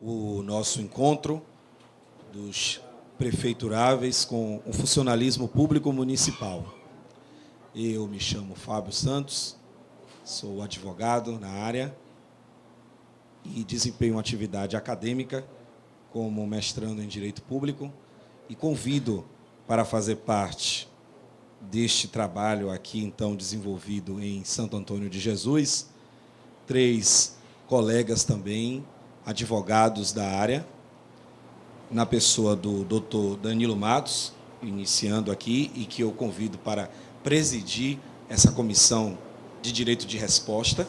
o nosso encontro dos prefeituráveis com o funcionalismo público municipal. Eu me chamo Fábio Santos, sou advogado na área e desempenho uma atividade acadêmica como mestrando em Direito Público e convido para fazer parte deste trabalho aqui, então, desenvolvido em Santo Antônio de Jesus, 3 colegas também, advogados da área, na pessoa do Dr. Danilo Matos, iniciando aqui, e que eu convido para presidir essa comissão de direito de resposta.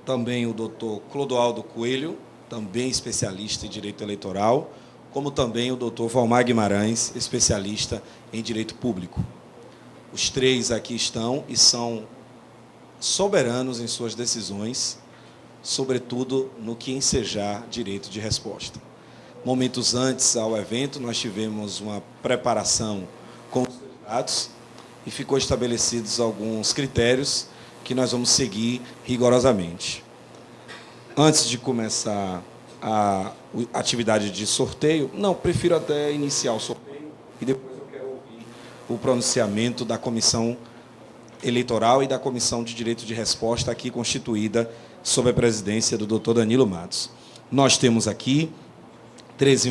Também o Dr. Clodoaldo Coelho, também especialista em direito eleitoral, como também o Dr. Valmar Guimarães, especialista em direito público. Os 3 aqui estão e são soberanos em suas decisões, sobretudo no que ensejar direito de resposta. Momentos antes ao evento, nós tivemos uma preparação com os candidatos e ficou estabelecidos alguns critérios que nós vamos seguir rigorosamente. Antes de começar a atividade de sorteio, prefiro até iniciar o sorteio e depois eu quero ouvir o pronunciamento da comissão eleitoral e da comissão de direito de resposta aqui constituída sob a presidência do Dr. Danilo Matos. Nós temos aqui 3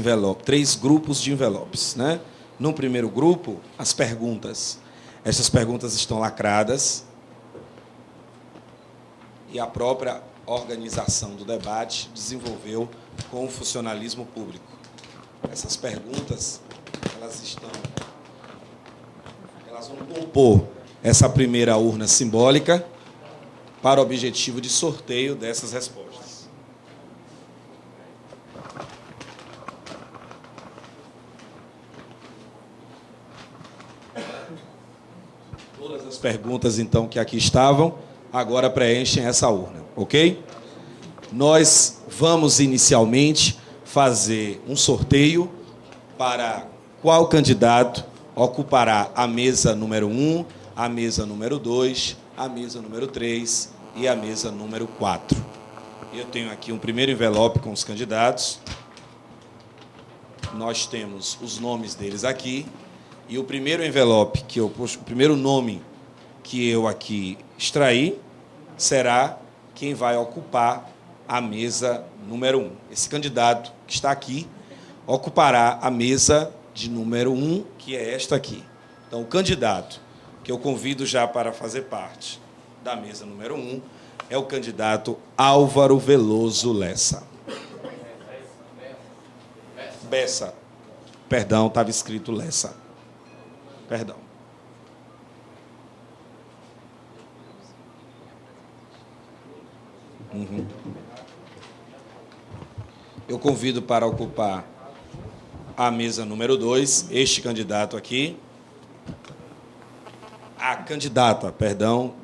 grupos de envelopes, né? No primeiro grupo, as perguntas. Essas perguntas estão lacradas e a própria organização do debate desenvolveu com o funcionalismo público. Essas perguntas, elas vão compor essa primeira urna simbólica para o objetivo de sorteio dessas respostas. Todas as perguntas, então, que aqui estavam, agora preenchem essa urna, ok? Nós vamos, inicialmente, fazer um sorteio para qual candidato ocupará a mesa número 1, a mesa número 2, a mesa número 3 e a mesa número 4. Eu tenho aqui um primeiro envelope com os candidatos. Nós temos os nomes deles aqui. E o primeiro envelope, o primeiro nome que eu aqui extraí, será quem vai ocupar a mesa número 1. Esse candidato que está aqui ocupará a mesa de número 1, que é esta aqui. Então, o candidato que eu convido já para fazer parte da mesa número 1 é o candidato Álvaro Veloso Lessa. Bessa. Perdão, estava escrito Lessa. Perdão. Eu convido para ocupar a mesa número 2, este candidato aqui. A candidata,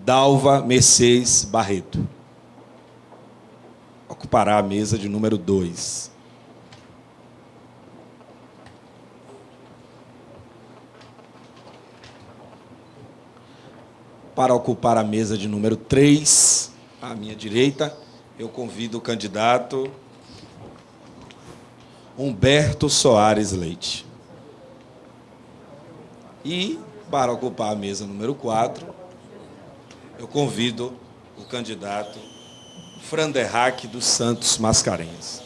Dalva Mercedes Barreto. Ocupará a mesa de número 2. Para ocupar a mesa de número 3, à minha direita, eu convido o candidato Humberto Soares Leite. E, para ocupar a mesa número 4, eu convido o candidato Franderraque dos Santos Mascarenhas.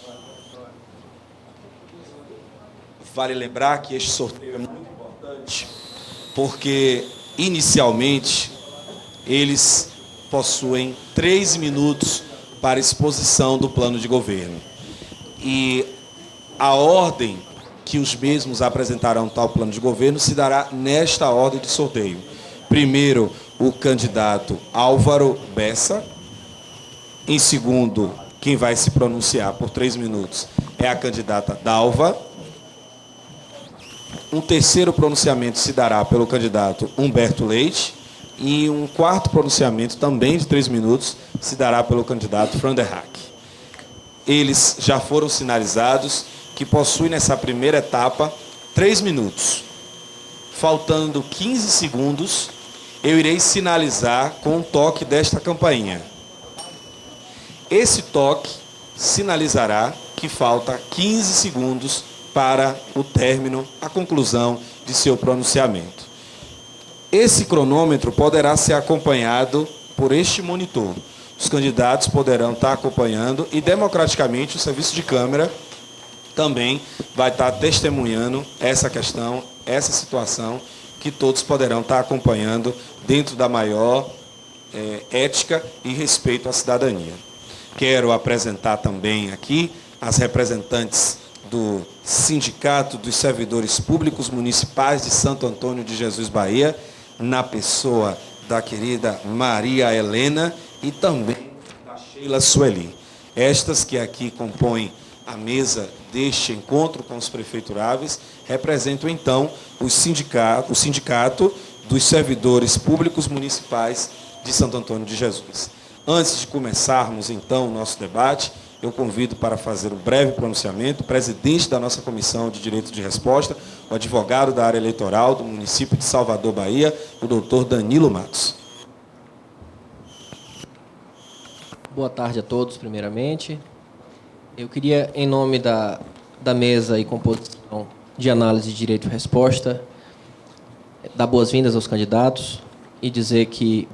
Vale lembrar que este sorteio é muito importante, porque, inicialmente, eles possuem 3 minutos para exposição do plano de governo. E a ordem que os mesmos apresentarão tal plano de governo se dará nesta ordem de sorteio. Primeiro, o candidato Álvaro Bessa. Em segundo, quem vai se pronunciar por 3 minutos é a candidata Dalva. Um terceiro pronunciamento se dará pelo candidato Humberto Leite. E um quarto pronunciamento, também de 3 minutos, se dará pelo candidato Franderraque. Eles já foram sinalizados que possuem nessa primeira etapa 3 minutos. Faltando 15 segundos, eu irei sinalizar com um toque desta campainha. Esse toque sinalizará que falta 15 segundos para o término, a conclusão de seu pronunciamento. Esse cronômetro poderá ser acompanhado por este monitor. Os candidatos poderão estar acompanhando e, democraticamente, o serviço de câmera também vai estar testemunhando essa questão, essa situação, que todos poderão estar acompanhando dentro da maior ética e respeito à cidadania. Quero apresentar também aqui as representantes do Sindicato dos Servidores Públicos Municipais de Santo Antônio de Jesus, Bahia, na pessoa da querida Maria Helena e também da Sheila Sueli. Estas que aqui compõem a mesa deste encontro com os prefeituráveis representam, então, o Sindicato dos Servidores Públicos Municipais de Santo Antônio de Jesus. Antes de começarmos, então, o nosso debate, eu convido para fazer um breve pronunciamento o presidente da nossa Comissão de Direito de Resposta, o advogado da área eleitoral do município de Salvador, Bahia, o doutor Danilo Matos. Boa tarde a todos, primeiramente. Eu queria, em nome da mesa e composição de análise de direito de resposta, dar boas-vindas aos candidatos e dizer que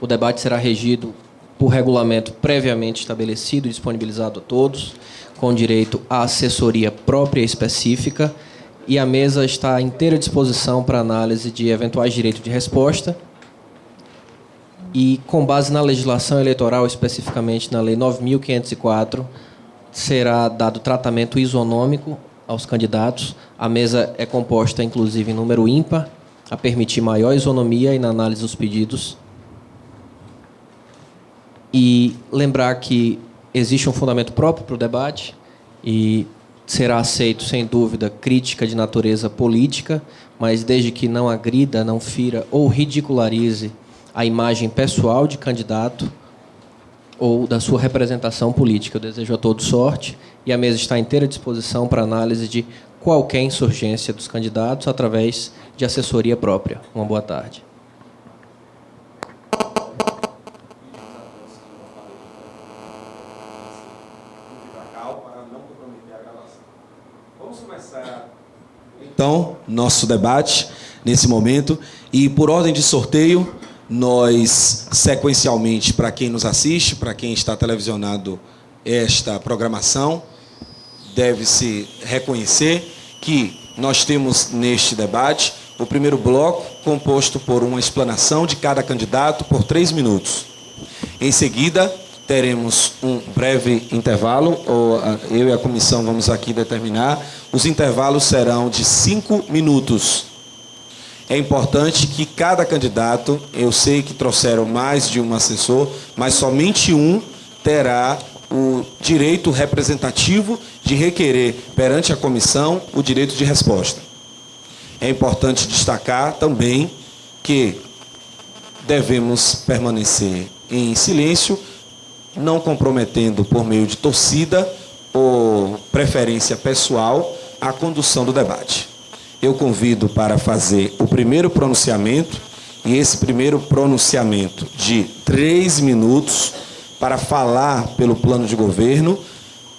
o debate será regido por regulamento previamente estabelecido e disponibilizado a todos, com direito à assessoria própria e específica, e a mesa está à inteira disposição para análise de eventuais direitos de resposta. E, com base na legislação eleitoral, especificamente na Lei 9.504, será dado tratamento isonômico aos candidatos. A mesa é composta, inclusive, em número ímpar, a permitir maior isonomia e na análise dos pedidos. E lembrar que existe um fundamento próprio para o debate e será aceito, sem dúvida, crítica de natureza política, mas desde que não agrida, não fira ou ridicularize a imagem pessoal de candidato ou da sua representação política. Eu desejo a todos sorte e a mesa está à inteira disposição para análise de qualquer insurgência dos candidatos através de assessoria própria. Uma boa tarde. Vamos começar, então, nosso debate nesse momento. E, por ordem de sorteio, nós, sequencialmente, para quem nos assiste, para quem está televisionando esta programação, deve-se reconhecer que nós temos neste debate o primeiro bloco composto por uma explanação de cada candidato por 3 minutos. Em seguida, teremos um breve intervalo, ou eu e a comissão vamos aqui determinar. Os intervalos serão de 5 minutos. É importante que cada candidato, eu sei que trouxeram mais de um assessor, mas somente um terá o direito representativo de requerer perante a comissão o direito de resposta. É importante destacar também que devemos permanecer em silêncio, não comprometendo por meio de torcida ou preferência pessoal a condução do debate. Eu convido para fazer o primeiro pronunciamento, e esse primeiro pronunciamento de 3 minutos para falar pelo plano de governo,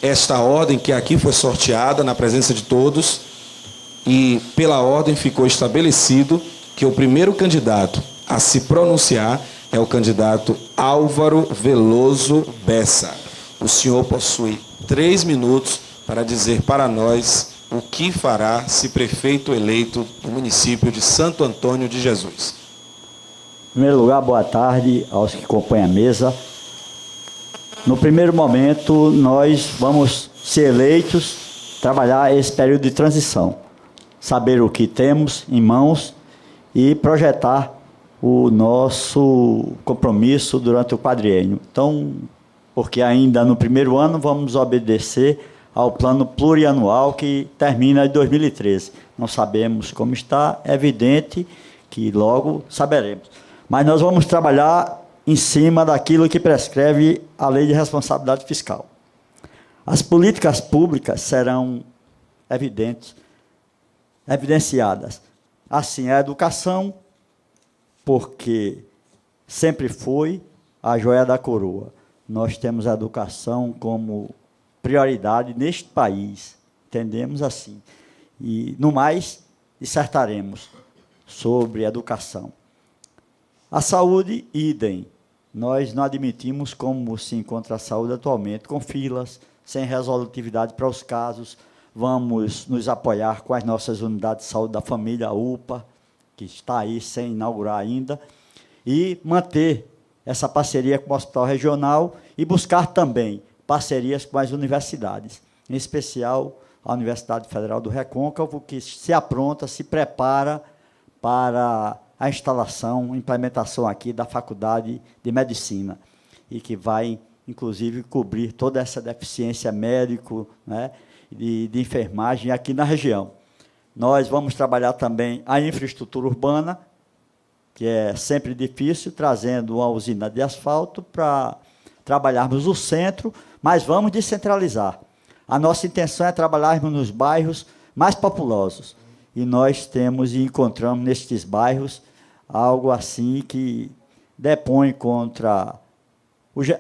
esta ordem que aqui foi sorteada na presença de todos, e pela ordem ficou estabelecido que o primeiro candidato a se pronunciar é o candidato Álvaro Veloso Bessa. O senhor possui 3 minutos para dizer para nós o que fará se prefeito eleito do município de Santo Antônio de Jesus. Em primeiro lugar, boa tarde aos que compõem a mesa. No primeiro momento, nós vamos ser eleitos, trabalhar esse período de transição, saber o que temos em mãos e projetar o nosso compromisso durante o quadriênio. Então, porque ainda no primeiro ano vamos obedecer ao plano plurianual que termina em 2013. Não sabemos como está, é evidente que logo saberemos. Mas nós vamos trabalhar em cima daquilo que prescreve a Lei de Responsabilidade Fiscal. As políticas públicas serão evidenciadas. Assim, a educação, porque sempre foi a joia da coroa. Nós temos a educação como prioridade neste país. Entendemos assim. E, no mais, dissertaremos sobre educação. A saúde, idem. Nós não admitimos como se encontra a saúde atualmente, com filas, sem resolutividade para os casos. Vamos nos apoiar com as nossas unidades de saúde da família, a UPA, que está aí sem inaugurar ainda, e manter essa parceria com o Hospital Regional e buscar também parcerias com as universidades, em especial a Universidade Federal do Recôncavo, que se apronta, se prepara para a instalação, implementação aqui da Faculdade de Medicina, e que vai, inclusive, cobrir toda essa deficiência médico, né, de enfermagem aqui na região. Nós vamos trabalhar também a infraestrutura urbana, que é sempre difícil, trazendo uma usina de asfalto para trabalharmos o centro, mas vamos descentralizar. A nossa intenção é trabalharmos nos bairros mais populosos, e nós temos e encontramos nestes bairros algo assim que depõe contra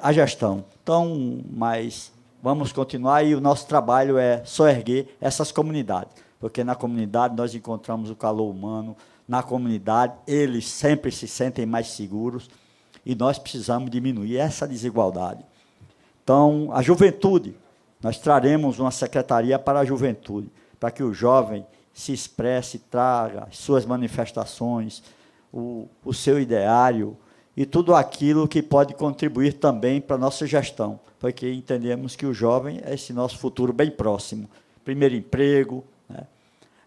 a gestão. Então, mas vamos continuar, e o nosso trabalho é soerguer essas comunidades, porque na comunidade nós encontramos o calor humano, na comunidade eles sempre se sentem mais seguros, e nós precisamos diminuir essa desigualdade. Então, a juventude, nós traremos uma secretaria para a juventude, para que o jovem se expresse, traga as suas manifestações, o seu ideário e tudo aquilo que pode contribuir também para a nossa gestão, porque entendemos que o jovem é esse nosso futuro bem próximo. Primeiro emprego, né,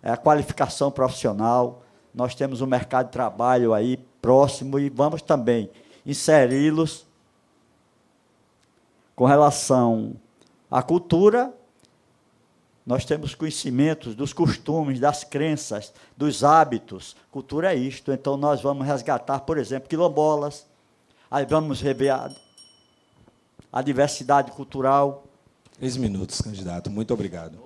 é a qualificação profissional, nós temos um mercado de trabalho aí próximo e vamos também inseri-los com relação à cultura. Nós temos conhecimentos dos costumes, das crenças, dos hábitos. Cultura é isto. Então, nós vamos resgatar, por exemplo, quilombolas. Aí vamos rever a diversidade cultural. 3 minutos, candidato. Muito obrigado.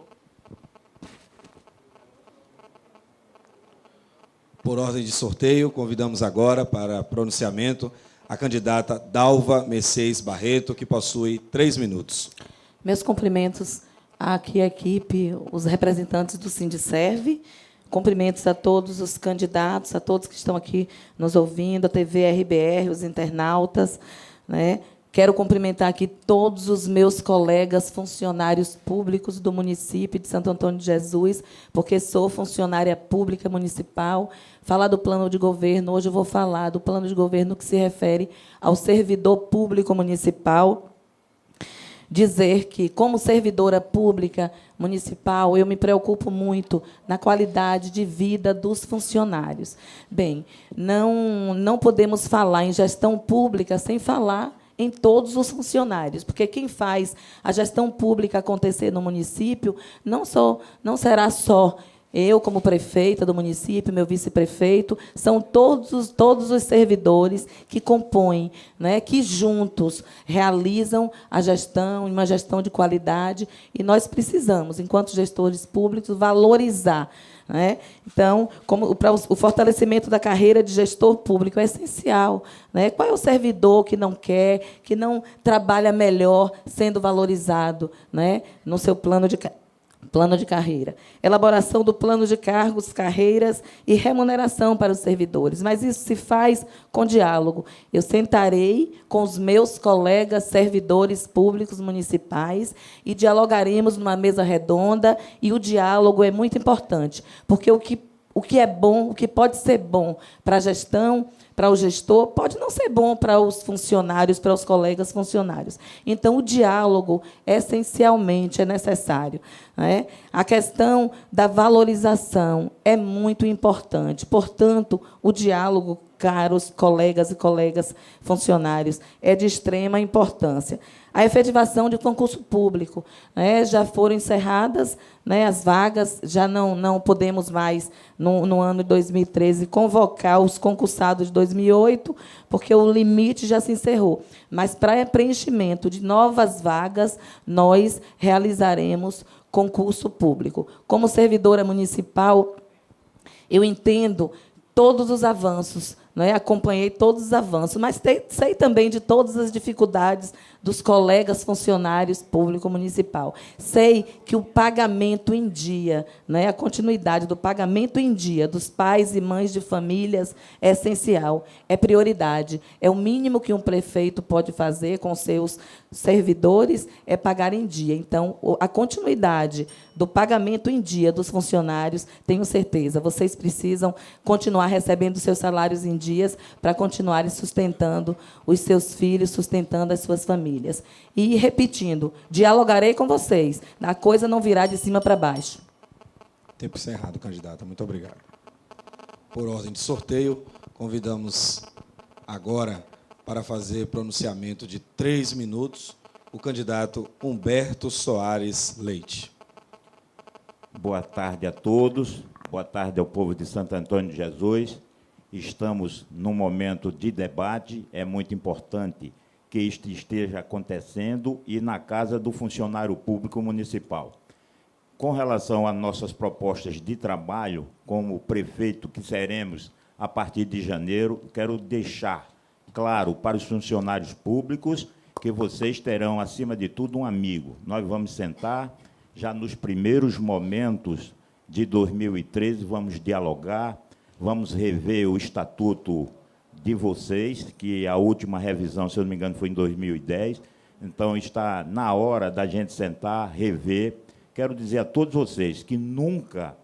Por ordem de sorteio, convidamos agora para pronunciamento a candidata Dalva Mercedes Barreto, que possui 3 minutos. Meus cumprimentos aqui à equipe, os representantes do Sindicerv, cumprimentos a todos os candidatos, a todos que estão aqui nos ouvindo, a TV RBR, os internautas, né? Quero cumprimentar aqui todos os meus colegas funcionários públicos do município de Santo Antônio de Jesus, porque sou funcionária pública municipal. Falar do plano de governo, hoje eu vou falar do plano de governo que se refere ao servidor público municipal. Dizer que, como servidora pública municipal, eu me preocupo muito na qualidade de vida dos funcionários. Bem, não podemos falar em gestão pública sem falar em todos os funcionários, porque quem faz a gestão pública acontecer no município não será só eu, como prefeita do município, meu vice-prefeito, são todos os servidores que compõem, né, que juntos realizam a gestão, uma gestão de qualidade, e nós precisamos, enquanto gestores públicos, valorizar, né? Então, para o fortalecimento da carreira de gestor público é essencial, né? Qual é o servidor que não quer, que não trabalha melhor sendo valorizado, né, no seu plano de carreira. Elaboração do plano de cargos, carreiras e remuneração para os servidores. Mas isso se faz com diálogo. Eu sentarei com os meus colegas servidores públicos municipais e dialogaremos numa mesa redonda, e o diálogo é muito importante, porque o que é bom, o que pode ser bom para a gestão, para o gestor, pode não ser bom para os funcionários, para os colegas funcionários. Então, o diálogo, essencialmente, é necessário, né? A questão da valorização é muito importante. Portanto, o diálogo, caros colegas e colegas funcionários, é de extrema importância. A efetivação de concurso público, né, já foram encerradas, né, as vagas, já não podemos mais, no ano de 2013, convocar os concursados de 2008, porque o limite já se encerrou. Mas, para preenchimento de novas vagas, nós realizaremos concurso público. Como servidora municipal, eu entendo todos os avanços, né? Acompanhei todos os avanços, mas sei também de todas as dificuldades dos colegas funcionários público municipal. Sei que o pagamento em dia, né, a continuidade do pagamento em dia dos pais e mães de famílias é essencial, é prioridade. É o mínimo que um prefeito pode fazer com seus servidores, é pagar em dia. Então, a continuidade do pagamento em dia dos funcionários, tenho certeza, vocês precisam continuar recebendo seus salários em dias para continuarem sustentando os seus filhos, sustentando as suas famílias. E, repetindo, dialogarei com vocês, a coisa não virá de cima para baixo. Tempo encerrado, candidata. Muito obrigado. Por ordem de sorteio, convidamos agora para fazer pronunciamento de 3 minutos o candidato Humberto Soares Leite. Boa tarde a todos, boa tarde ao povo de Santo Antônio de Jesus. Estamos num momento de debate, é muito importante que isto esteja acontecendo e na casa do funcionário público municipal. Com relação às nossas propostas de trabalho, como prefeito que seremos a partir de janeiro, quero deixar claro para os funcionários públicos que vocês terão, acima de tudo, um amigo. Nós vamos sentar, já nos primeiros momentos de 2013, vamos dialogar, vamos rever o estatuto de vocês, que a última revisão, se eu não me engano, foi em 2010. Então, está na hora da gente sentar, rever. Quero dizer a todos vocês que nunca,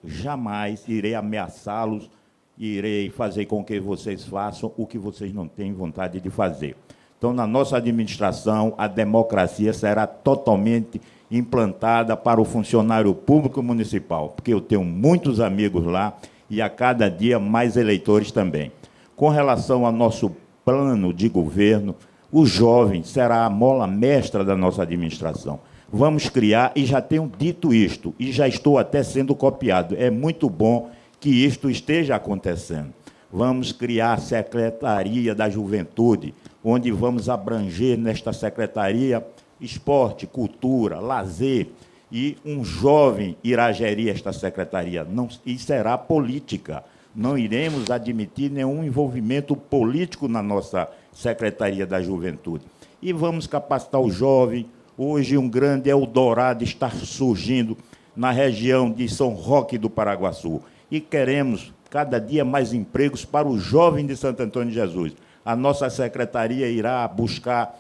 jamais irei ameaçá-los, irei fazer com que vocês façam o que vocês não têm vontade de fazer. Então, na nossa administração, a democracia será totalmente implantada para o funcionário público municipal, porque eu tenho muitos amigos lá e a cada dia mais eleitores também. Com relação ao nosso plano de governo, o jovem será a mola mestra da nossa administração. Vamos criar, e já tenho dito isto, e já estou até sendo copiado, é muito bom que isto esteja acontecendo. Vamos criar a Secretaria da Juventude, onde vamos abranger nesta secretaria esporte, cultura, lazer, e um jovem irá gerir esta secretaria, e será política. Não iremos admitir nenhum envolvimento político na nossa Secretaria da Juventude. E vamos capacitar o jovem. Hoje um grande Eldorado está surgindo na região de São Roque do Paraguaçu. E queremos cada dia mais empregos para o jovem de Santo Antônio de Jesus. A nossa secretaria irá buscar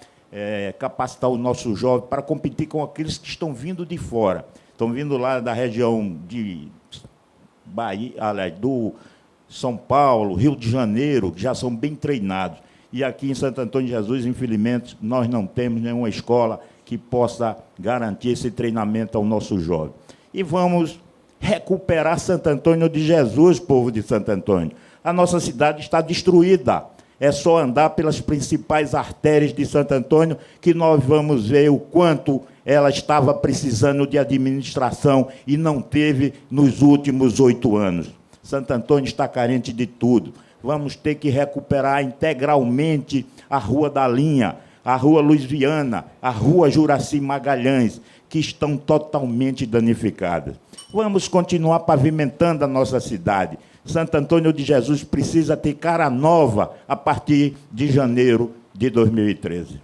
capacitar o nosso jovem para competir com aqueles que estão vindo de fora. Estão vindo lá da região de Bahia, do São Paulo, Rio de Janeiro, que já são bem treinados. E aqui em Santo Antônio de Jesus, infelizmente, nós não temos nenhuma escola que possa garantir esse treinamento ao nosso jovem. E vamos recuperar Santo Antônio de Jesus, povo de Santo Antônio. A nossa cidade está destruída. É só andar pelas principais artérias de Santo Antônio que nós vamos ver o quanto ela estava precisando de administração e não teve nos últimos 8 anos. Santo Antônio está carente de tudo. Vamos ter que recuperar integralmente a Rua da Linha, a Rua Luiz Viana, a Rua Juraci Magalhães, que estão totalmente danificadas. Vamos continuar pavimentando a nossa cidade. Santo Antônio de Jesus precisa ter cara nova a partir de janeiro de 2013.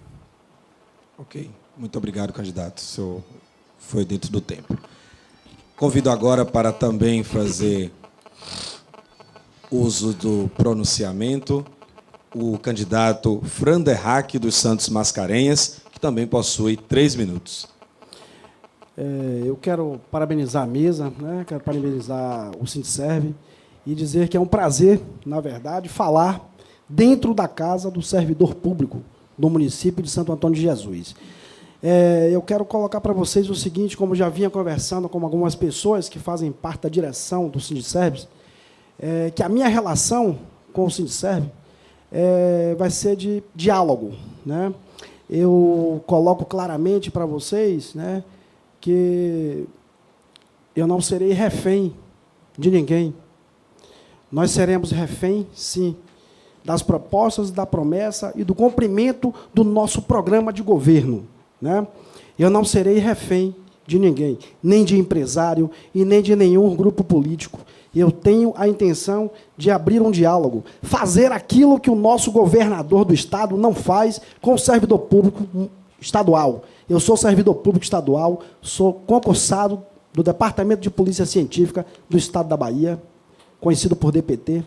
Ok. Muito obrigado, candidato. O senhor foi dentro do tempo. Convido agora para também fazer uso do pronunciamento o candidato Franderhack dos Santos Mascarenhas, que também possui 3 minutos. Eu quero parabenizar a mesa, né? Quero parabenizar o Sindserv e dizer que é um prazer, na verdade, falar dentro da casa do servidor público do município de Santo Antônio de Jesus. Eu quero colocar para vocês o seguinte, como já vinha conversando com algumas pessoas que fazem parte da direção do Sindserv, que a minha relação com o Sindserv vai ser de diálogo, né? Eu coloco claramente para vocês, né, que eu não serei refém de ninguém. Nós seremos refém, sim, das propostas, da promessa e do cumprimento do nosso programa de governo, né? Eu não serei refém de ninguém, nem de empresário e nem de nenhum grupo político. Eu tenho a intenção de abrir um diálogo, fazer aquilo que o nosso governador do Estado não faz com o servidor público estadual. Eu sou servidor público estadual, sou concursado do Departamento de Polícia Científica do Estado da Bahia, conhecido por DPT,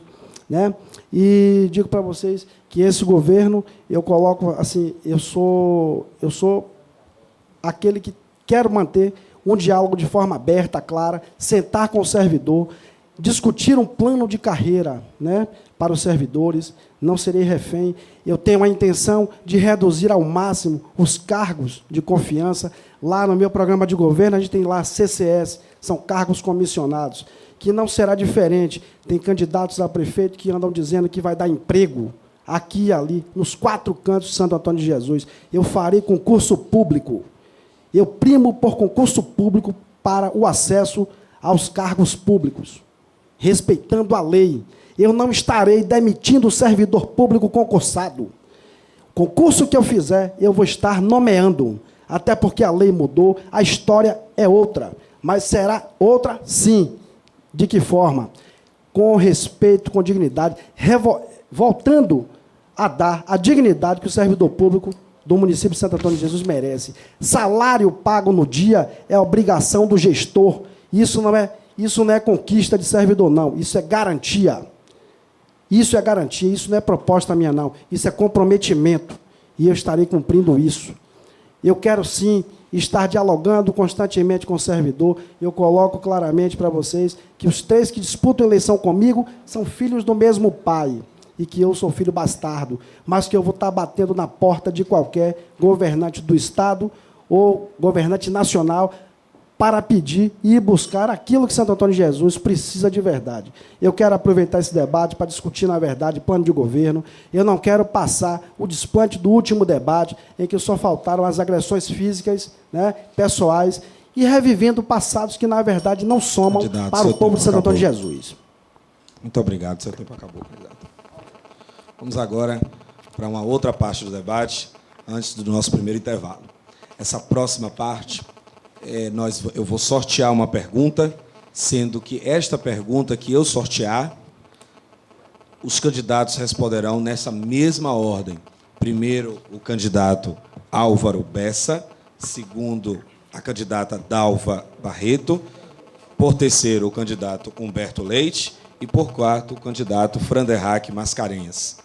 né? E digo para vocês que esse governo, eu coloco assim, eu sou aquele que quero manter um diálogo de forma aberta, clara, sentar com o servidor, discutir um plano de carreira, né, para os servidores, não serei refém. Eu tenho a intenção de reduzir ao máximo os cargos de confiança. Lá no meu programa de governo, a gente tem lá CCS, são cargos comissionados, que não será diferente. Tem candidatos a prefeito que andam dizendo que vai dar emprego aqui e ali, nos 4 cantos de Santo Antônio de Jesus. Eu farei concurso público. Eu primo por concurso público para o acesso aos cargos públicos, respeitando a lei. Eu não estarei demitindo o servidor público concursado. Concurso que eu fizer, eu vou estar nomeando, até porque a lei mudou, a história é outra, mas será outra, sim. De que forma? Com respeito, com dignidade, voltando a dar a dignidade que o servidor público do município de Santo Antônio de Jesus merece. Salário pago no dia é obrigação do gestor. Isso não é conquista de servidor, não. Isso é garantia. Isso é garantia, isso não é proposta minha, não. Isso é comprometimento. E eu estarei cumprindo isso. Eu quero, sim, estar dialogando constantemente com o servidor. Eu coloco claramente para vocês que os 3 que disputam a eleição comigo são filhos do mesmo pai, e que eu sou filho bastardo, mas que eu vou estar batendo na porta de qualquer governante do Estado ou governante nacional para pedir e buscar aquilo que Santo Antônio de Jesus precisa de verdade. Eu quero aproveitar esse debate para discutir, na verdade, plano de governo. Eu não quero passar o desplante do último debate, em que só faltaram as agressões físicas, né, pessoais, e revivendo passados que, na verdade, não somam para o povo de Santo Antônio de Jesus. Muito obrigado. Seu tempo acabou, candidato. Vamos agora para uma outra parte do debate, antes do nosso primeiro intervalo. Essa próxima parte, eu vou sortear uma pergunta, sendo que esta pergunta que eu sortear, os candidatos responderão nessa mesma ordem. Primeiro, o candidato Álvaro Bessa. Segundo, a candidata Dalva Barreto. Por terceiro, o candidato Humberto Leite. E por quarto, o candidato Franderraque Mascarenhas.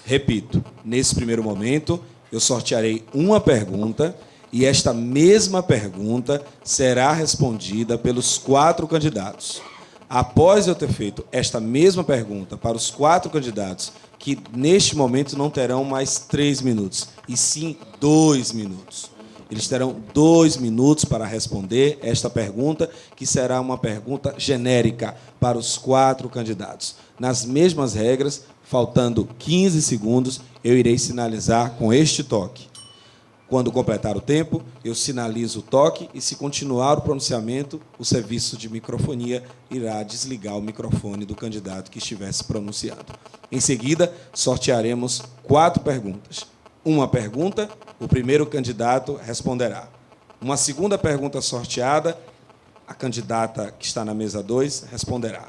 Repito, nesse primeiro momento, eu sortearei uma pergunta e esta mesma pergunta será respondida pelos 4 candidatos. Após eu ter feito esta mesma pergunta para os 4 candidatos, que neste momento não terão mais 3 minutos, e sim 2 minutos. Eles terão 2 minutos para responder esta pergunta, que será uma pergunta genérica para os 4 candidatos. Nas mesmas regras, faltando 15 segundos, eu irei sinalizar com este toque. Quando completar o tempo, eu sinalizo o toque e, se continuar o pronunciamento, o serviço de microfonia irá desligar o microfone do candidato que estivesse pronunciando. Em seguida, sortearemos 4 perguntas. Uma pergunta, o primeiro candidato responderá. Uma segunda pergunta sorteada, a candidata que está na mesa 2 responderá.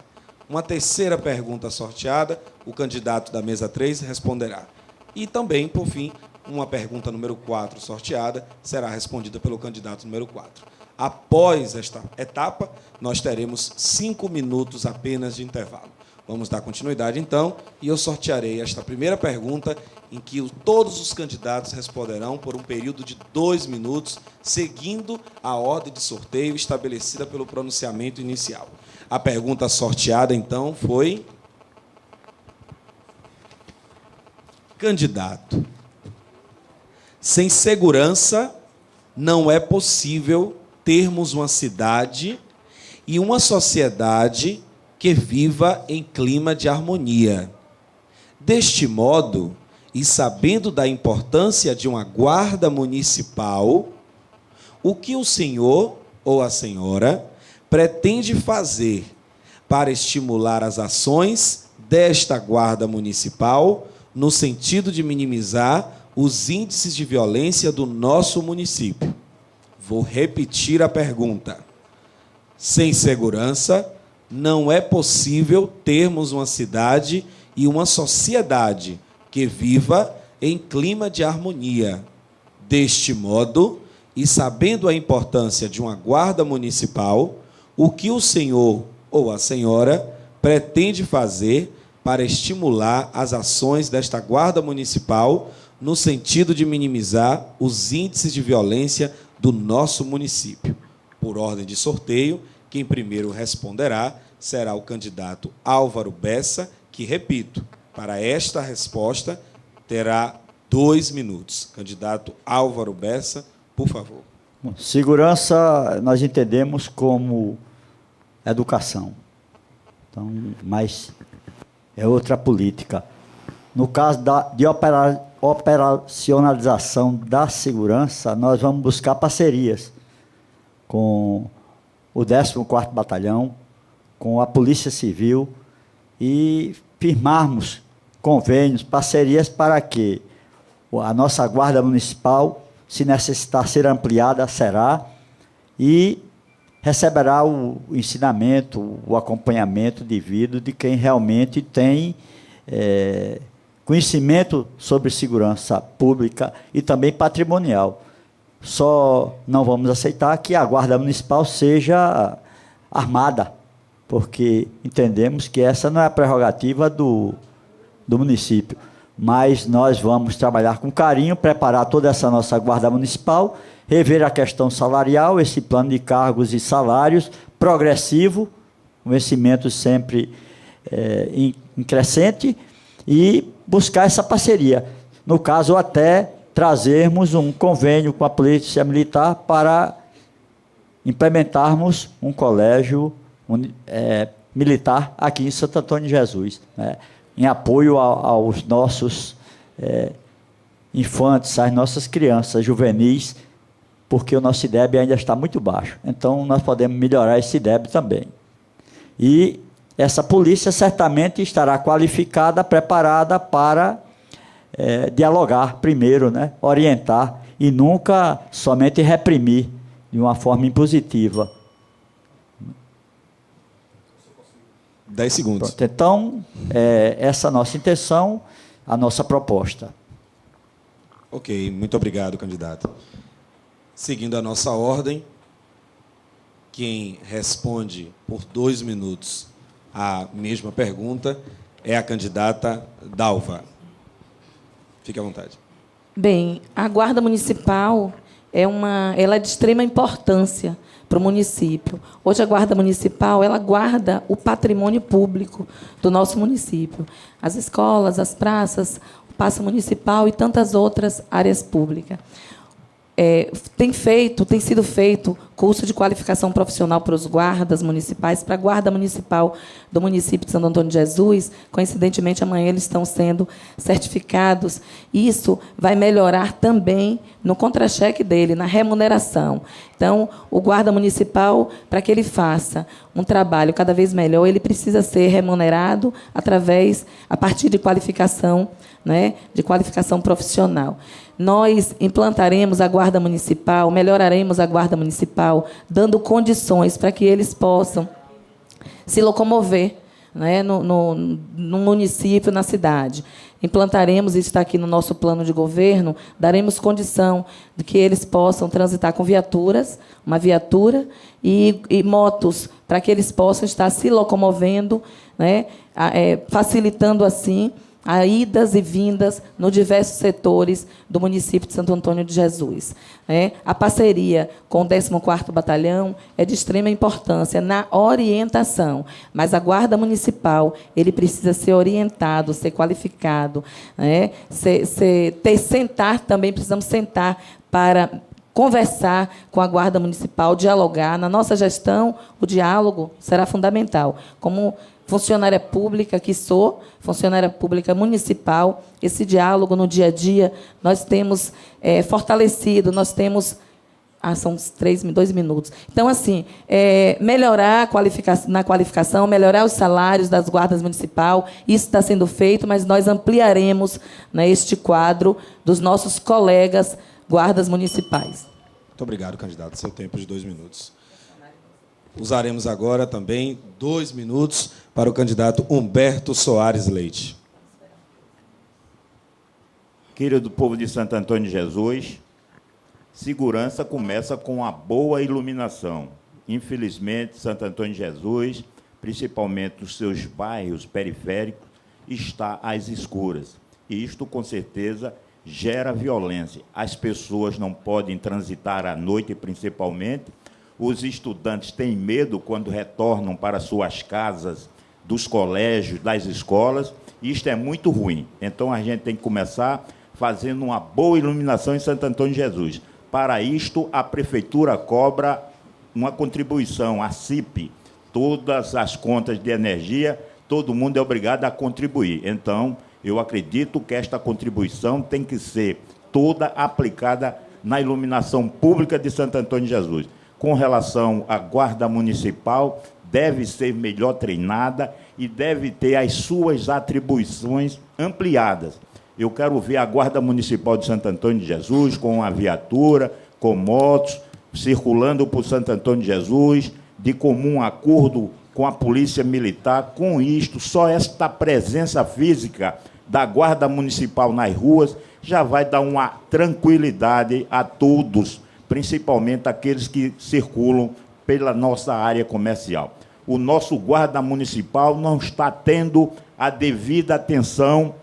Uma terceira pergunta sorteada, o candidato da mesa 3 responderá. E também, por fim, uma pergunta número 4 sorteada será respondida pelo candidato número 4. Após esta etapa, nós teremos 5 minutos apenas de intervalo. Vamos dar continuidade, então, e eu sortearei esta primeira pergunta, em que todos os candidatos responderão por um período de 2 minutos, seguindo a ordem de sorteio estabelecida pelo pronunciamento inicial. A pergunta sorteada, então, foi: candidato, sem segurança não é possível termos uma cidade e uma sociedade que viva em clima de harmonia. Deste modo, e sabendo da importância de uma guarda municipal, o que o senhor ou a senhora pretende fazer para estimular as ações desta guarda municipal no sentido de minimizar os índices de violência do nosso município? Vou repetir a pergunta. Sem segurança, não é possível termos uma cidade e uma sociedade que viva em clima de harmonia. Deste modo, e sabendo a importância de uma guarda municipal, o que o senhor ou a senhora pretende fazer para estimular as ações desta guarda municipal no sentido de minimizar os índices de violência do nosso município? Por ordem de sorteio, quem primeiro responderá será o candidato Álvaro Bessa, que, repito, para esta resposta terá 2 minutos. Candidato Álvaro Bessa, por favor. Segurança nós entendemos como educação. Então, mas é outra política. No caso de operacionalização da segurança, nós vamos buscar parcerias com o 14º Batalhão, com a Polícia Civil e firmarmos convênios, parcerias para que a nossa Guarda Municipal, se necessitar ser ampliada, será, e receberá o ensinamento, o acompanhamento devido de quem realmente tem conhecimento sobre segurança pública e também patrimonial. Só não vamos aceitar que a Guarda Municipal seja armada, porque entendemos que essa não é a prerrogativa do município. Mas nós vamos trabalhar com carinho, preparar toda essa nossa Guarda Municipal, rever a questão salarial, esse plano de cargos e salários progressivo, investimento sempre em crescente, e buscar essa parceria. No caso, até trazermos um convênio com a Polícia Militar para implementarmos um colégio militar aqui em Santo Antônio de Jesus, né, em apoio aos nossos infantes, às nossas crianças juvenis, porque o nosso IDEB ainda está muito baixo. Então, nós podemos melhorar esse IDEB também. E essa polícia certamente estará qualificada, preparada para dialogar primeiro, né, orientar, e nunca somente reprimir de uma forma impositiva. 10 segundos. Pronto, então, essa é a nossa intenção, a nossa proposta. Ok, muito obrigado, candidato. Seguindo a nossa ordem, quem responde por 2 minutos a mesma pergunta é a candidata Dalva. Fique à vontade. Bem, a Guarda Municipal ela é de extrema importância para o município. Hoje, a Guarda Municipal ela guarda o patrimônio público do nosso município. As escolas, as praças, o Paço Municipal e tantas outras áreas públicas. Tem sido feito curso de qualificação profissional para os guardas municipais, para a Guarda Municipal do município de Santo Antônio de Jesus. Coincidentemente, amanhã eles estão sendo certificados. Isso vai melhorar também no contra-cheque dele, na remuneração. Então, o guarda municipal, para que ele faça um trabalho cada vez melhor, ele precisa ser remunerado a partir de qualificação, né, de qualificação profissional. Nós implantaremos a Guarda Municipal, melhoraremos a Guarda Municipal, dando condições para que eles possam se locomover, né, no município, na cidade. Implantaremos, isso está aqui no nosso plano de governo, daremos condição de que eles possam transitar com viaturas, uma viatura e motos, para que eles possam estar se locomovendo, né, facilitando, assim, a idas e vindas nos diversos setores do município de Santo Antônio de Jesus. A parceria com o 14º Batalhão é de extrema importância na orientação, mas a Guarda Municipal ele precisa ser orientado, ser qualificado, também precisamos sentar para conversar com a Guarda Municipal, dialogar. Na nossa gestão, o diálogo será fundamental. Como funcionária pública que sou, funcionária pública municipal, esse diálogo no dia a dia nós temos fortalecido, nós temos... são 2 minutos. Então, assim, melhorar na qualificação, melhorar os salários das guardas municipais, isso está sendo feito, mas nós ampliaremos, né, este quadro dos nossos colegas guardas municipais. Muito obrigado, candidato. Seu tempo de 2 minutos. Usaremos agora também 2 minutos para o candidato Humberto Soares Leite. Querido povo de Santo Antônio de Jesus, segurança começa com a boa iluminação. Infelizmente, Santo Antônio de Jesus, principalmente os seus bairros periféricos, está às escuras. E isto, com certeza, gera violência. As pessoas não podem transitar à noite, principalmente. Os estudantes têm medo quando retornam para suas casas, dos colégios, das escolas. Isto é muito ruim. Então, a gente tem que começar fazendo uma boa iluminação em Santo Antônio de Jesus. Para isto, a Prefeitura cobra uma contribuição, a CIP. Todas as contas de energia, todo mundo é obrigado a contribuir. Então, eu acredito que esta contribuição tem que ser toda aplicada na iluminação pública de Santo Antônio de Jesus. Com relação à Guarda Municipal, deve ser melhor treinada e deve ter as suas atribuições ampliadas. Eu quero ver a Guarda Municipal de Santo Antônio de Jesus com a viatura, com motos, circulando por Santo Antônio de Jesus, de comum acordo com a Polícia Militar. Com isto, só esta presença física da Guarda Municipal nas ruas já vai dar uma tranquilidade a todos, principalmente aqueles que circulam pela nossa área comercial. O nosso Guarda Municipal não está tendo a devida atenção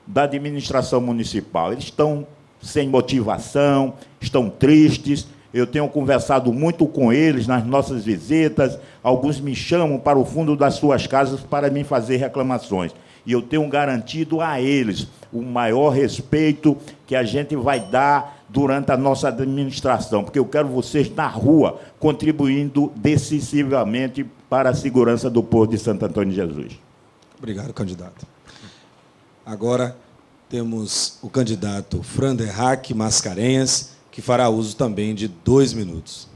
da administração municipal. Eles estão sem motivação, estão tristes. Eu tenho conversado muito com eles nas nossas visitas. Alguns me chamam para o fundo das suas casas para me fazer reclamações. E eu tenho garantido a eles o maior respeito que a gente vai dar durante a nossa administração, porque eu quero vocês na rua contribuindo decisivamente para a segurança do povo de Santo Antônio de Jesus. Obrigado, candidato. Agora temos o candidato Franderrack Mascarenhas, que fará uso também de 2 minutos.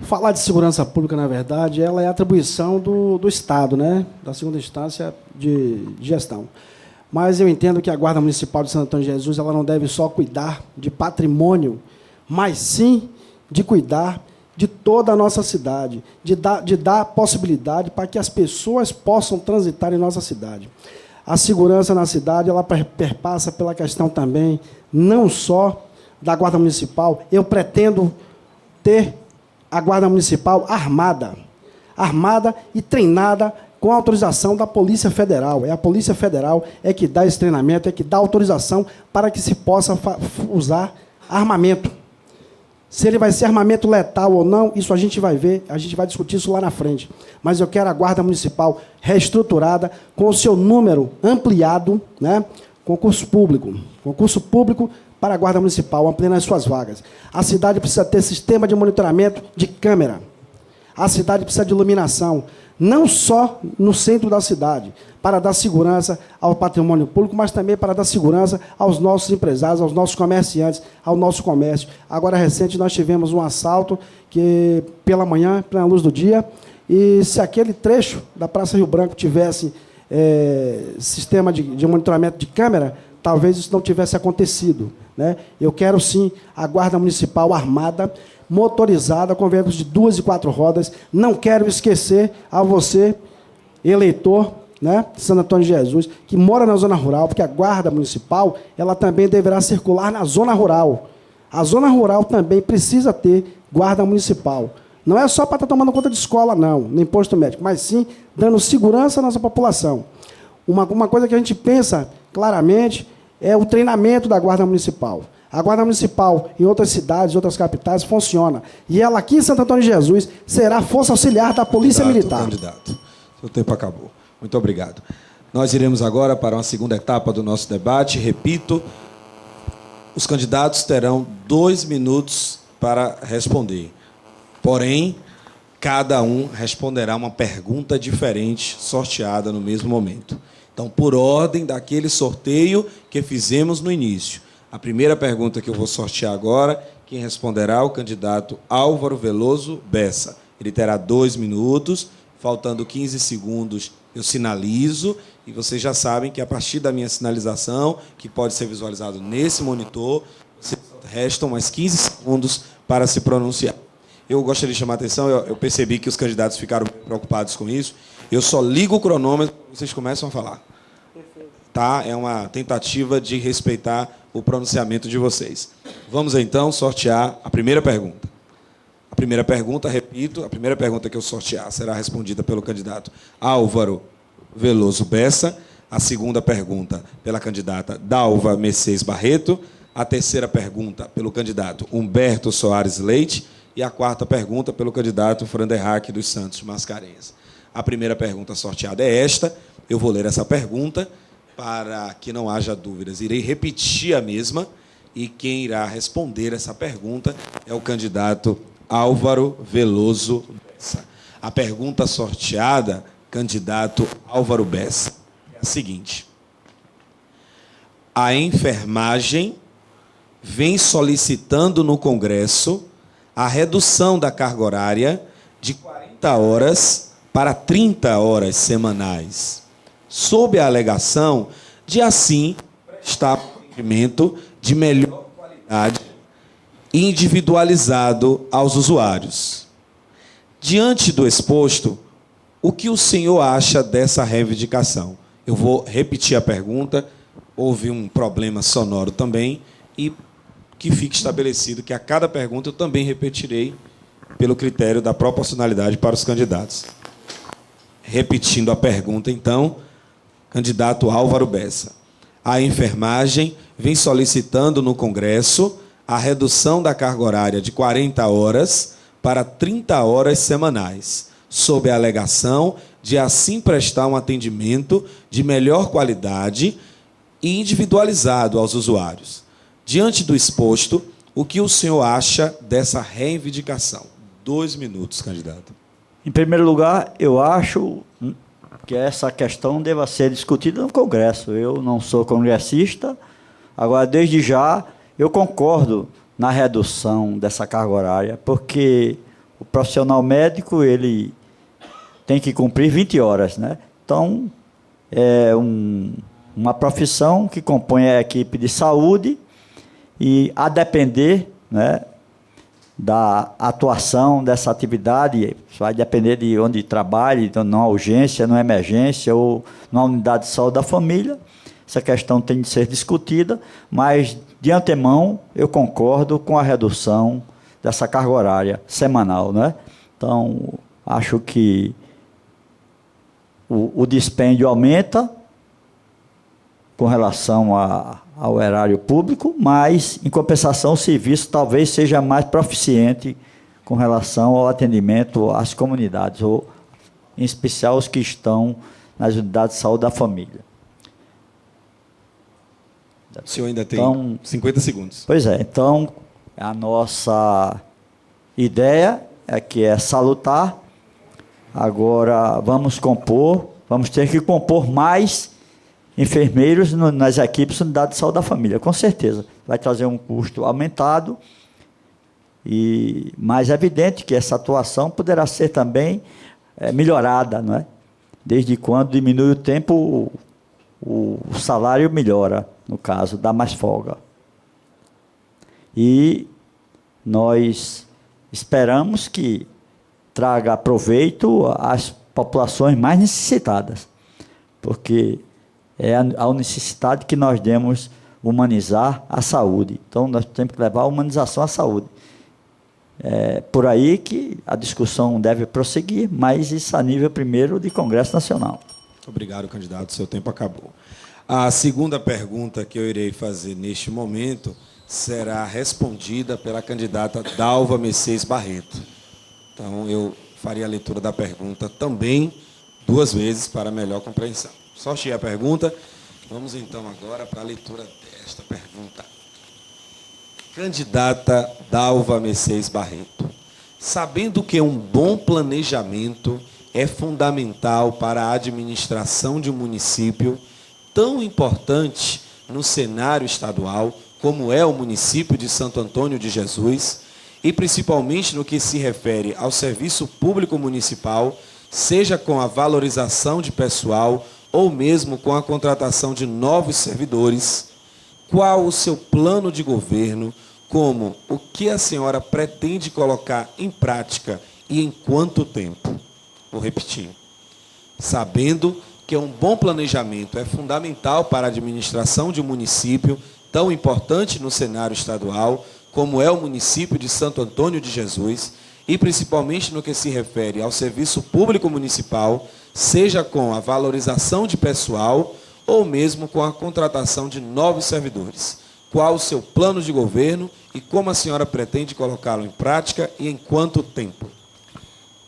Falar de segurança pública, na verdade, ela é atribuição do Estado, né? Da segunda instância de gestão. Mas eu entendo que a Guarda Municipal de Santo Antônio de Jesus ela não deve só cuidar de patrimônio, mas sim de cuidar de toda a nossa cidade, de dar possibilidade para que as pessoas possam transitar em nossa cidade. A segurança na cidade ela perpassa pela questão também, não só da Guarda Municipal. Eu pretendo ter a Guarda Municipal armada e treinada com a autorização da Polícia Federal. É a Polícia Federal que dá esse treinamento, que dá autorização para que se possa usar armamento. Se ele vai ser armamento letal ou não, isso a gente vai ver, a gente vai discutir isso lá na frente. Mas eu quero a Guarda Municipal reestruturada, com o seu número ampliado, né? Concurso público para a Guarda Municipal, ampliando as suas vagas. A cidade precisa ter sistema de monitoramento de câmera. A cidade precisa de iluminação, não só no centro da cidade, para dar segurança ao patrimônio público, mas também para dar segurança aos nossos empresários, aos nossos comerciantes, ao nosso comércio. Agora, recente, nós tivemos um assalto que, pela manhã, plena luz do dia, e se aquele trecho da Praça Rio Branco tivesse sistema de monitoramento de câmera, talvez isso não tivesse acontecido, né? Eu quero, sim, a Guarda Municipal armada, motorizada, com veículos de 2 e 4 rodas. Não quero esquecer a você, eleitor, né, de Santo Antônio de Jesus, que mora na zona rural, porque a Guarda Municipal ela também deverá circular na zona rural. A zona rural também precisa ter Guarda Municipal. Não é só para estar tomando conta de escola, não, nem posto médico, mas sim dando segurança à nossa população. Uma coisa que a gente pensa claramente é o treinamento da Guarda Municipal. A Guarda Municipal, em outras cidades, em outras capitais, funciona. E ela, aqui em Santo Antônio de Jesus, será força auxiliar da Polícia Militar. Candidato, seu tempo acabou. Muito obrigado. Nós iremos agora para uma segunda etapa do nosso debate. Repito, os candidatos terão 2 minutos para responder. Porém, cada um responderá uma pergunta diferente, sorteada no mesmo momento. Então, por ordem daquele sorteio que fizemos no início. A primeira pergunta que eu vou sortear agora, quem responderá é o candidato Álvaro Veloso Bessa. Ele terá 2 minutos, faltando 15 segundos eu sinalizo, e vocês já sabem que a partir da minha sinalização, que pode ser visualizado nesse monitor, restam mais 15 segundos para se pronunciar. Eu gostaria de chamar a atenção, eu percebi que os candidatos ficaram preocupados com isso. Eu só ligo o cronômetro quando vocês começam a falar. Tá? É uma tentativa de respeitar o pronunciamento de vocês. Vamos, então, sortear a primeira pergunta. A primeira pergunta, repito, a primeira pergunta que eu sortear será respondida pelo candidato Álvaro Veloso Bessa. A segunda pergunta pela candidata Dalva Mercedes Barreto. A terceira pergunta pelo candidato Humberto Soares Leite. E a quarta pergunta pelo candidato Franderraque dos Santos Mascarenhas. A primeira pergunta sorteada é esta. Eu vou ler essa pergunta para que não haja dúvidas. Irei repetir a mesma e quem irá responder essa pergunta é o candidato Álvaro Veloso Bessa. A pergunta sorteada, candidato Álvaro Bessa, é a seguinte. A enfermagem vem solicitando no Congresso a redução da carga horária de 40 horas para 30 horas semanais, sob a alegação de, assim, prestar atendimento de melhor qualidade e individualizado aos usuários. Diante do exposto, o que o senhor acha dessa reivindicação? Eu vou repetir a pergunta, houve um problema sonoro também, e que fique estabelecido que a cada pergunta eu também repetirei pelo critério da proporcionalidade para os candidatos. Repetindo a pergunta, então, candidato Álvaro Bessa. A enfermagem vem solicitando no Congresso a redução da carga horária de 40 horas para 30 horas semanais, sob a alegação de assim prestar um atendimento de melhor qualidade e individualizado aos usuários. Diante do exposto, o que o senhor acha dessa reivindicação? 2 minutos, candidato. Em primeiro lugar, eu acho que essa questão deva ser discutida no Congresso. Eu não sou congressista, agora, desde já, eu concordo na redução dessa carga horária, porque o profissional médico ele tem que cumprir 20 horas, né? Então, é uma profissão que compõe a equipe de saúde e, a depender, né, da atuação dessa atividade, vai depender de onde trabalhe, então, numa urgência, numa emergência ou numa unidade de saúde da família. Essa questão tem de ser discutida, mas, de antemão, eu concordo com a redução dessa carga horária semanal, né? Então, acho que o dispêndio aumenta com relação ao erário público, mas, em compensação, o serviço talvez seja mais proficiente com relação ao atendimento às comunidades, ou, em especial, os que estão nas unidades de saúde da família. O senhor ainda tem 50 segundos. Pois é, então, a nossa ideia é salutar. Agora, vamos ter que compor mais enfermeiros nas equipes de unidade de saúde da família, com certeza. Vai trazer um custo aumentado, mas é evidente que essa atuação poderá ser também melhorada, não é? Desde quando diminui o tempo, o salário melhora, no caso, dá mais folga. E nós esperamos que traga proveito às populações mais necessitadas, porque é a necessidade que nós demos humanizar a saúde. Então, nós temos que levar a humanização à saúde. É por aí que a discussão deve prosseguir, mas isso a nível primeiro de Congresso Nacional. Obrigado, candidato. Seu tempo acabou. A segunda pergunta que eu irei fazer neste momento será respondida pela candidata Dalva Mercedes Barreto. Então, eu faria a leitura da pergunta também 2 vezes para melhor compreensão. Sorteei a pergunta. Vamos, então, agora para a leitura desta pergunta. Candidata Dalva Mercedes Barreto. Sabendo que um bom planejamento é fundamental para a administração de um município tão importante no cenário estadual, como é o município de Santo Antônio de Jesus, e principalmente no que se refere ao serviço público municipal, seja com a valorização de pessoal ou mesmo com a contratação de novos servidores, qual o seu plano de governo como o que a senhora pretende colocar em prática e em quanto tempo? Vou repetir. Sabendo que um bom planejamento é fundamental para a administração de um município tão importante no cenário estadual, como é o município de Santo Antônio de Jesus, e principalmente no que se refere ao serviço público municipal, seja com a valorização de pessoal ou mesmo com a contratação de novos servidores. Qual o seu plano de governo e como a senhora pretende colocá-lo em prática e em quanto tempo?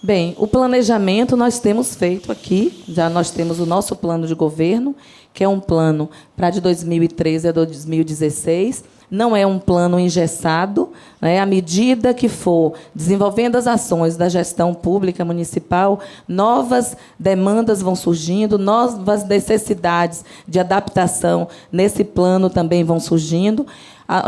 Bem, o planejamento nós temos feito aqui, já nós temos o nosso plano de governo, que é um plano para de 2013 a 2016, não é um plano engessado, né? À medida que for desenvolvendo as ações da gestão pública municipal, novas demandas vão surgindo, novas necessidades de adaptação nesse plano também vão surgindo.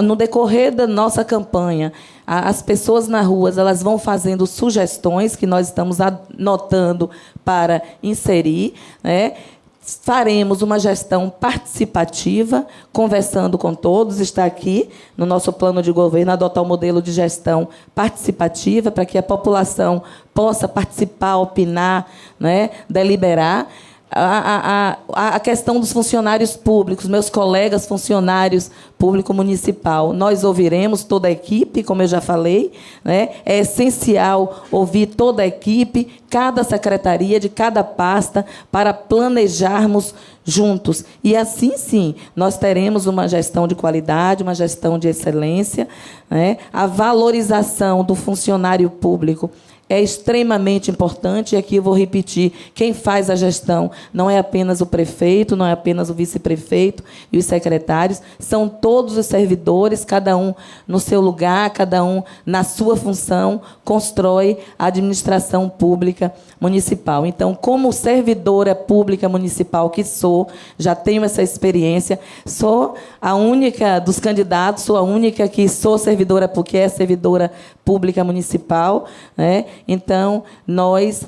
No decorrer da nossa campanha, as pessoas nas ruas elas vão fazendo sugestões que nós estamos anotando para inserir, né? Faremos uma gestão participativa, conversando com todos, está aqui no nosso plano de governo, adotar o modelo de gestão participativa, para que a população possa participar, opinar, né, deliberar. A questão dos funcionários públicos, meus colegas funcionários público municipal, nós ouviremos toda a equipe, como eu já falei, né? É essencial ouvir toda a equipe, cada secretaria de cada pasta, para planejarmos juntos. E assim, sim, nós teremos uma gestão de qualidade, uma gestão de excelência, né? A valorização do funcionário público é extremamente importante, e aqui eu vou repetir, quem faz a gestão não é apenas o prefeito, não é apenas o vice-prefeito e os secretários, são todos os servidores, cada um no seu lugar, cada um na sua função, constrói a administração pública municipal. Então, como servidora pública municipal que sou, já tenho essa experiência, sou a única dos candidatos, sou a única que sou servidora, porque é servidora pública municipal, né? Então, nós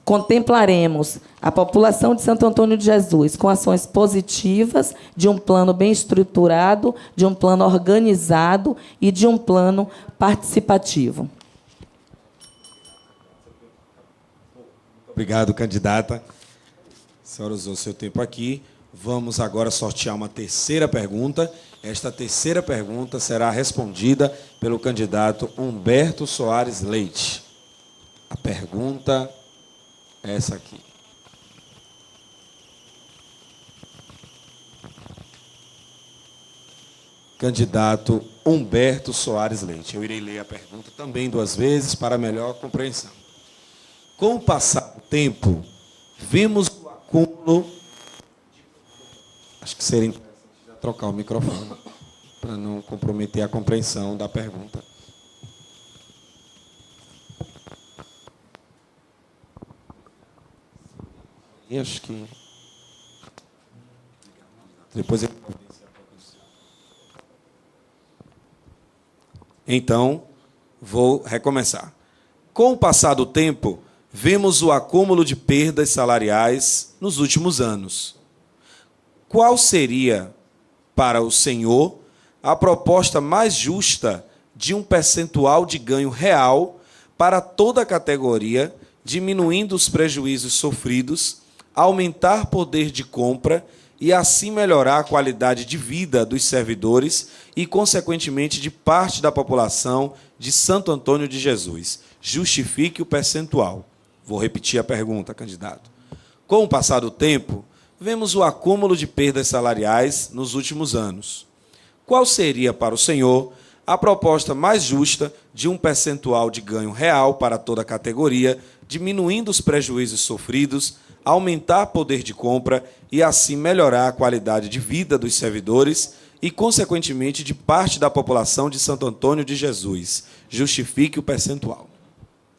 contemplaremos a população de Santo Antônio de Jesus com ações positivas, de um plano bem estruturado, de um plano organizado e de um plano participativo. Obrigado, candidata. A senhora usou seu tempo aqui. Vamos agora sortear uma terceira pergunta. Esta terceira pergunta será respondida pelo candidato Humberto Soares Leite. A pergunta é essa aqui. Candidato Humberto Soares Leite. Eu irei ler a pergunta também 2 vezes para melhor compreensão. Com o passar do tempo, vimos o acúmulo... Acho que seria interessante já trocar o microfone para não comprometer a compreensão da pergunta. E acho que... Depois eu... Então, vou recomeçar. Com o passar do tempo, vemos o acúmulo de perdas salariais nos últimos anos. Qual seria, para o senhor, a proposta mais justa de um percentual de ganho real para toda a categoria, diminuindo os prejuízos sofridos, aumentar poder de compra e assim melhorar a qualidade de vida dos servidores e, consequentemente, de parte da população de Santo Antônio de Jesus? Justifique o percentual. Vou repetir a pergunta, candidato. Com o passar do tempo, vemos o acúmulo de perdas salariais nos últimos anos. Qual seria, para o senhor, a proposta mais justa de um percentual de ganho real para toda a categoria, diminuindo os prejuízos sofridos, aumentar poder de compra e, assim, melhorar a qualidade de vida dos servidores e, consequentemente, de parte da população de Santo Antônio de Jesus? Justifique o percentual.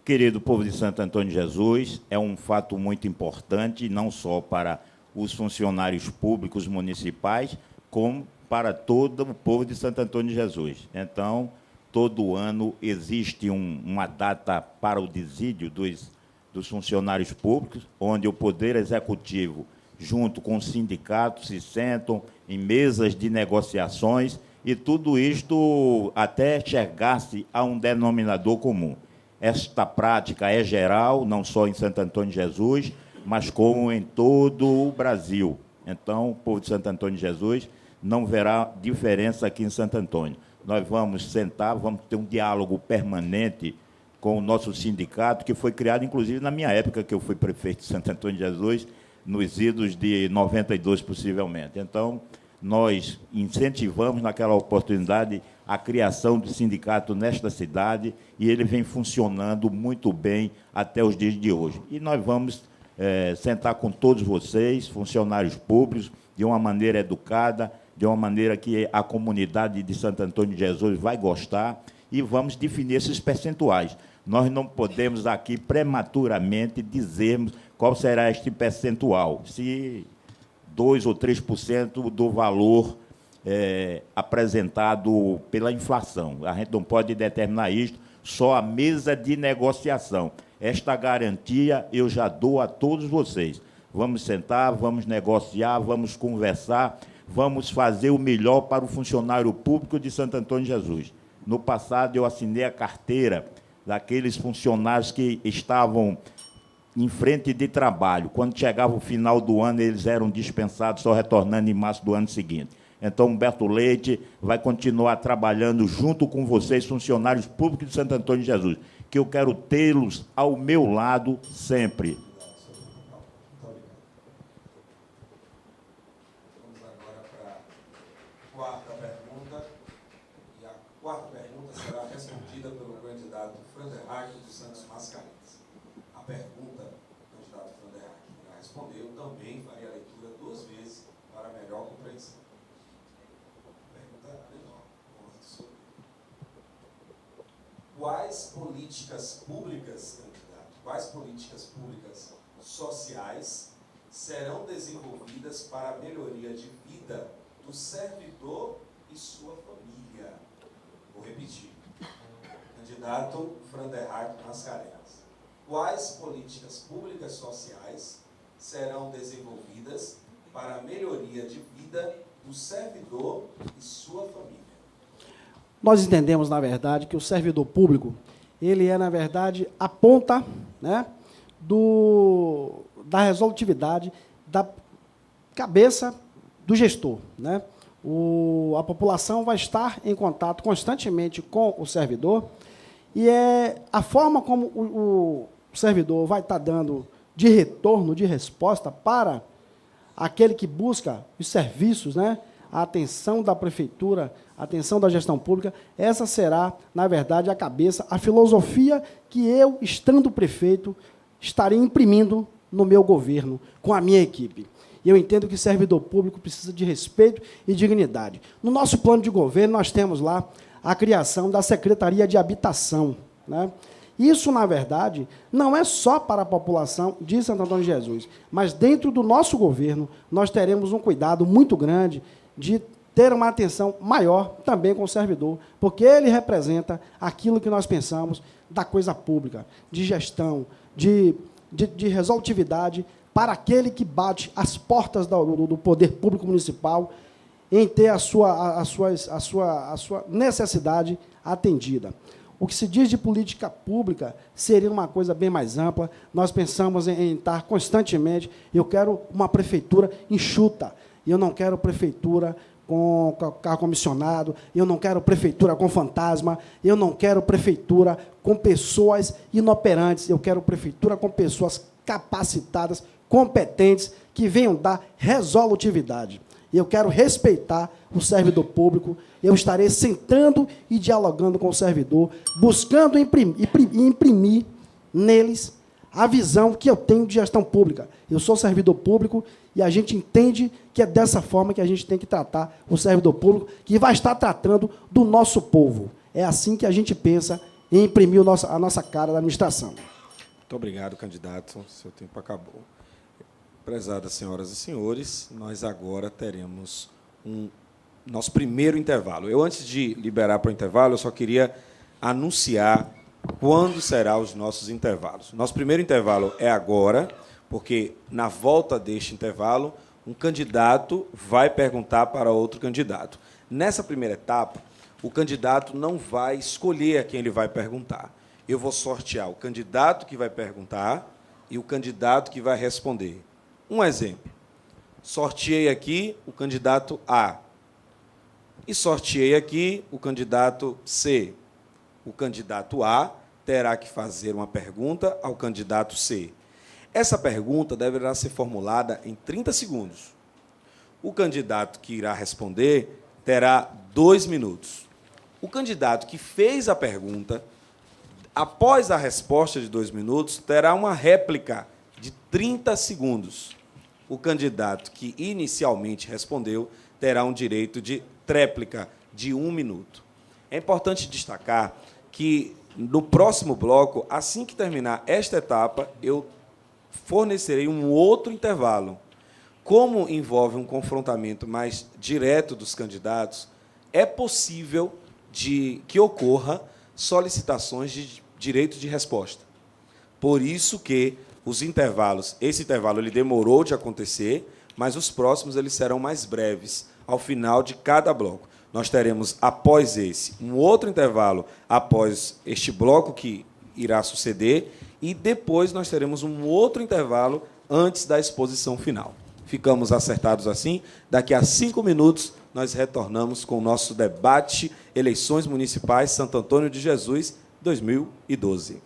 Querido povo de Santo Antônio de Jesus, é um fato muito importante, não só para os funcionários públicos municipais, como para todo o povo de Santo Antônio de Jesus. Então, todo ano existe uma data para o dissídio dos funcionários públicos, onde o Poder Executivo, junto com os sindicatos, se sentam em mesas de negociações e tudo isto até chegar-se a um denominador comum. Esta prática é geral, não só em Santo Antônio de Jesus, mas como em todo o Brasil. Então, o povo de Santo Antônio de Jesus não verá diferença aqui em Santo Antônio. Nós vamos sentar, vamos ter um diálogo permanente com o nosso sindicato, que foi criado, inclusive, na minha época, que eu fui prefeito de Santo Antônio de Jesus, nos idos de 92, possivelmente. Então, nós incentivamos, naquela oportunidade, a criação do sindicato nesta cidade, e ele vem funcionando muito bem até os dias de hoje. E nós vamos sentar com todos vocês, funcionários públicos, de uma maneira educada, de uma maneira que a comunidade de Santo Antônio de Jesus vai gostar, e vamos definir esses percentuais. Nós não podemos aqui prematuramente dizermos qual será este percentual, se 2% ou 3% do valor apresentado pela inflação. A gente não pode determinar isto, só a mesa de negociação. Esta garantia eu já dou a todos vocês. Vamos sentar, vamos negociar, vamos conversar, vamos fazer o melhor para o funcionário público de Santo Antônio de Jesus. No passado, eu assinei a carteira daqueles funcionários que estavam em frente de trabalho. Quando chegava o final do ano, eles eram dispensados, só retornando em março do ano seguinte. Então, Humberto Leite vai continuar trabalhando junto com vocês, funcionários públicos de Santo Antônio de Jesus, que eu quero tê-los ao meu lado sempre. Vamos agora para a quarta pergunta. E a quarta pergunta será respondida pelo candidato Franderhack dos Santos Mascarenhas. A pergunta, o candidato Franderhack já respondeu, também farei a leitura 2 vezes para melhor compreensão. Pergunta menor. Quais políticas públicas, candidato, quais políticas públicas sociais serão desenvolvidas para a melhoria de vida do servidor e sua família? Vou repetir. Candidato Franderhack Mascarenhas. Quais políticas públicas sociais serão desenvolvidas para a melhoria de vida do servidor e sua família? Nós entendemos, na verdade, que o servidor público, ele é, na verdade, a ponta, né, da resolutividade, da cabeça do gestor, né? A população vai estar em contato constantemente com o servidor, e é a forma como o servidor vai estar dando de retorno, de resposta para aquele que busca os serviços, né, a atenção da prefeitura, a atenção da gestão pública. Essa será, na verdade, a cabeça, a filosofia que eu, estando prefeito, estarei imprimindo no meu governo, com a minha equipe. E eu entendo que servidor público precisa de respeito e dignidade. No nosso plano de governo, nós temos lá a criação da Secretaria de Habitação, né? Isso, na verdade, não é só para a população de Santo Antônio de Jesus, mas dentro do nosso governo, nós teremos um cuidado muito grande de ter uma atenção maior também com o servidor, porque ele representa aquilo que nós pensamos da coisa pública, de gestão, de resolutividade para aquele que bate as portas do poder público municipal em ter a sua necessidade atendida. O que se diz de política pública seria uma coisa bem mais ampla. Nós pensamos em estar constantemente. Eu quero uma prefeitura enxuta. Eu não quero prefeitura com carro comissionado, eu não quero prefeitura com fantasma, eu não quero prefeitura com pessoas inoperantes, eu quero prefeitura com pessoas capacitadas, competentes, que venham dar resolutividade. Eu quero respeitar o servidor público, eu estarei sentando e dialogando com o servidor, buscando imprimir neles a visão que eu tenho de gestão pública. Eu sou servidor público e a gente entende que é dessa forma que a gente tem que tratar o servidor público, que vai estar tratando do nosso povo. É assim que a gente pensa em imprimir a nossa cara da administração. Muito obrigado, candidato. Seu tempo acabou. Prezadas senhoras e senhores, nós agora teremos nosso primeiro intervalo. Eu, antes de liberar para o intervalo, eu só queria anunciar quando serão os nossos intervalos. Nosso primeiro intervalo é agora, porque, na volta deste intervalo, um candidato vai perguntar para outro candidato. Nessa primeira etapa, o candidato não vai escolher a quem ele vai perguntar. Eu vou sortear o candidato que vai perguntar e o candidato que vai responder. Um exemplo. Sorteei aqui o candidato A e sorteei aqui o candidato C. O candidato A terá que fazer uma pergunta ao candidato C. Essa pergunta deverá ser formulada em 30 segundos. O candidato que irá responder terá 2 minutos. O candidato que fez a pergunta, após a resposta de 2 minutos, terá uma réplica de 30 segundos. O candidato que inicialmente respondeu terá um direito de tréplica de 1 minuto. É importante destacar que, no próximo bloco, assim que terminar esta etapa, eu fornecerei um outro intervalo. Como envolve um confrontamento mais direto dos candidatos, é possível que ocorra solicitações de direito de resposta. Por isso que os intervalos, esse intervalo ele demorou de acontecer, mas os próximos eles serão mais breves, ao final de cada bloco. Nós teremos, após esse, um outro intervalo após este bloco que irá suceder, e depois nós teremos um outro intervalo antes da exposição final. Ficamos acertados assim. Daqui a 5 minutos, nós retornamos com o nosso debate Eleições Municipais Santo Antônio de Jesus 2012.